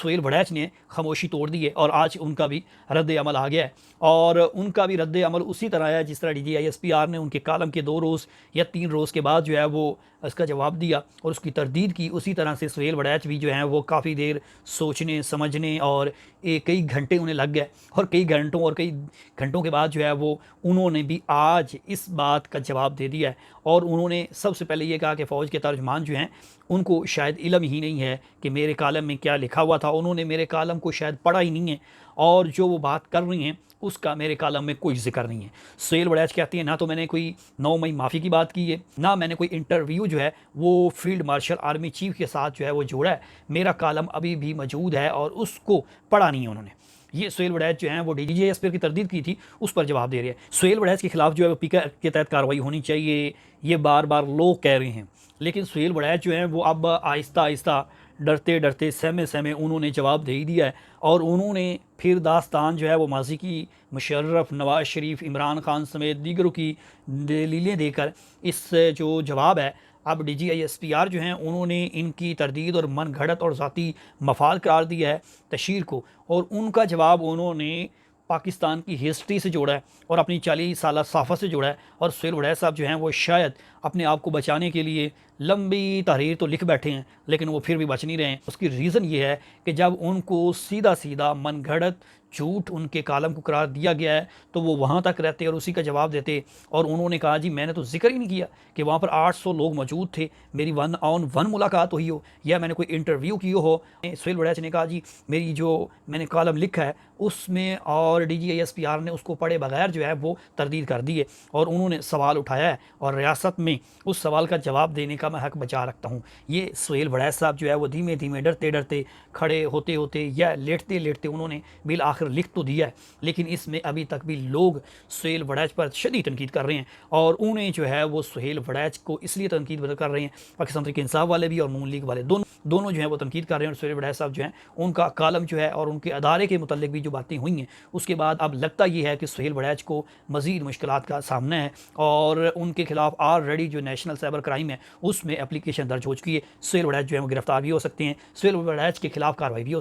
सुहेल वड़ैच ने खामोशी तोड़ दी है और आज उनका भी रद्द अमल आ गया है। और उनका भी रद्द अमल उसी तरह है जिस तरह DGISPR ने उनके कालम के 2 रोज़ या 3 रोज़ के बाद जो है वो इसका जवाब दिया और उसकी तरदीद की, उसी तरह से सुहेल वड़ैच भी जो है वो काफ़ी देर सोचने समझने और कई घंटे उन्हें लग गए और कई घंटों के बाद जो है वो उन्होंने भी आज इस बात का जवाब दे दिया है। और उन्होंने सबसे पहले ये कहा कि फ़ौज के तर्जमान जो हैं उनको शायद इल्म ही नहीं है कि मेरे कालम में क्या लिखा हुआ था, उन्होंने मेरे कालम को शायद पढ़ा ही नहीं है और जो वो बात कर रही हैं उसका मेरे कालम में कोई जिक्र नहीं है। सुहेल वड़ैच कहती है ना तो मैंने कोई 9 मई माफ़ी की बात की है, ना मैंने कोई इंटरव्यू जो है वो फील्ड मार्शल आर्मी चीफ के साथ जो है वो जोड़ा है, मेरा कालम अभी भी मौजूद है और उसको पढ़ा नहीं है उन्होंने। ये सुहेल वड़ैच जो हैं वो DGISPR की तरदीद की थी, उस पर जवाब दे रहे हैं। सुहेल वड़ैच के खिलाफ जो है वो PK के तहत कार्रवाई होनी चाहिए, ये बार बार लोग कह रहे हैं, लेकिन सुहेल वड़ैच जो हैं वो अब आहिस्ता आहिस्ता डरते डरते सहमे सहमे उन्होंने जवाब दे ही दिया है। और उन्होंने फिर दास्तान जो है वो माजी की मुशर्रफ, नवाज़ शरीफ, इमरान खान समेत दीगरों की दलीलें देकर इस जो जवाब है अब DGISPR जो हैं उन्होंने इनकी तरदीद और मन घड़त और ज़ाती मफाद करार दिया है तशहीर को, और उनका जवाब उन्होंने पाकिस्तान की हिस्ट्री से जोड़ा है और अपनी 40 साल सहाफ़त से जोड़ा है। और सुहेल वड़ैच साहब जो हैं वो शायद अपने आप को बचाने के लिए लंबी तहरीर तो लिख बैठे हैं लेकिन वो फिर भी बच नहीं रहे हैं। उसकी रीज़न ये है कि जब उनको सीधा सीधा मन घड़त झूठ उनके कालम को करार दिया गया है तो वो वहाँ तक रहते और उसी का जवाब देते। और उन्होंने कहा जी मैंने तो जिक्र ही नहीं किया कि वहाँ पर 800 लोग मौजूद थे, मेरी 1-on-1 मुलाकात हुई हो या मैंने कोई इंटरव्यू किया हो। सुहेल वड़ैच ने कहा जी मेरी जो मैंने कालम लिखा है उसमें, और DGISPR ने उसको पढ़े बगैर जो है वो तरदीद कर दी है और उन्होंने सवाल उठाया है और रियासत में उस सवाल का जवाब देने का मैं हक बचा रखता हूँ। ये सुहेल वड़ैच साहब जो है वो धीमे धीमे डरते डरते खड़े होते होते या लेटते लेटते उन्होंने बिल आखिर लिख तो दिया है, लेकिन इसमें अभी तक भी लोग सुहेल वड़ैच पर शदीद तनकीद कर रहे हैं। और उन्हें जो है वो सुहेल वड़ैच को इसलिए तनकीद कर रहे हैं, पाकिस्तान तहरीक इंसाफ वाले भी और नून लीग वाले दोनों जो है वो तनकीद कर रहे हैं। और सुहेल वड़ैच साहब जो हैं उनका कालम जो है और उनके अदारे के मुतल्लिक भी जो बातें हुई हैं उसके बाद अब लगता ये है कि सुहेल वड़ैच को मज़ीद मुश्किलात का सामना है और उनके खिलाफ ऑलरेडी जो नेशनल साइबर क्राइम है उसमें एप्लीकेशन दर्ज हो चुकी है। सुहेल वड़ैच जो है वो गिरफ्तार भी हो सकते हैं, सुहेल वड़ैच के खिलाफ कार्रवाई भी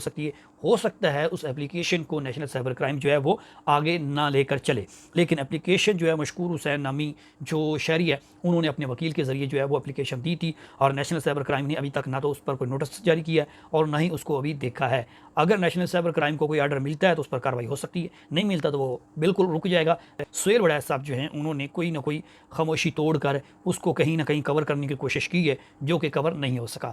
हो सकता है उस एप्लीकेशन को नेशनल साइबर क्राइम जो है वो आगे ना लेकर चले। लेकिन एप्लीकेशन जो है मशकूर हुसैन नामी जो शहरी है उन्होंने अपने वकील के ज़रिए जो है वो एप्लीकेशन दी थी और नेशनल साइबर क्राइम ने अभी तक ना तो उस पर कोई नोटिस जारी किया है और ना ही उसको अभी देखा है। अगर नेशनल साइबर क्राइम को कोई आर्डर मिलता है तो उस पर कार्रवाई हो सकती है, नहीं मिलता तो वो बिल्कुल रुक जाएगा। सुहेल वड़ैच साहब जो हैं उन्होंने कोई ना कोई खामोशी तोड़ कर उसको कहीं ना कहीं कवर करने की कोशिश की है जो कि कवर नहीं हो सका।